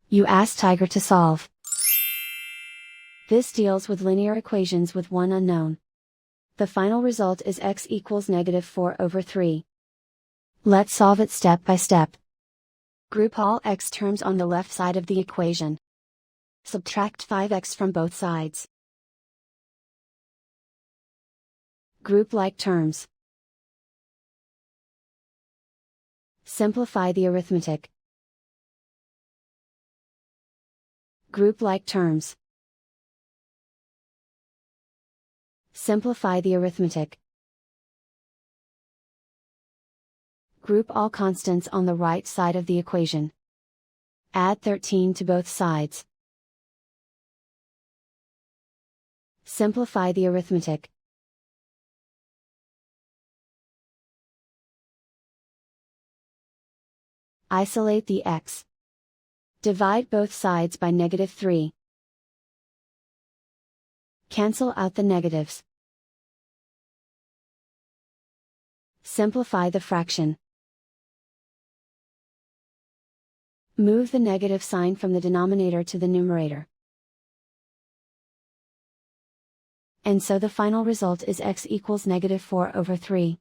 You ask Tiger to solve. This deals with linear equations with one unknown. The final result is x equals -4/3. Let's solve it step by step. Group all x terms on the left side of the equation. Subtract 5x from both sides. Group like terms. Simplify the arithmetic. Group like terms. Simplify the arithmetic. Group all constants on the right side of the equation. Add 13 to both sides. Simplify the arithmetic. Isolate the x. Divide both sides by -3. Cancel out the negatives. Simplify the fraction. Move the negative sign from the denominator to the numerator. And so the final result is x equals -4/3.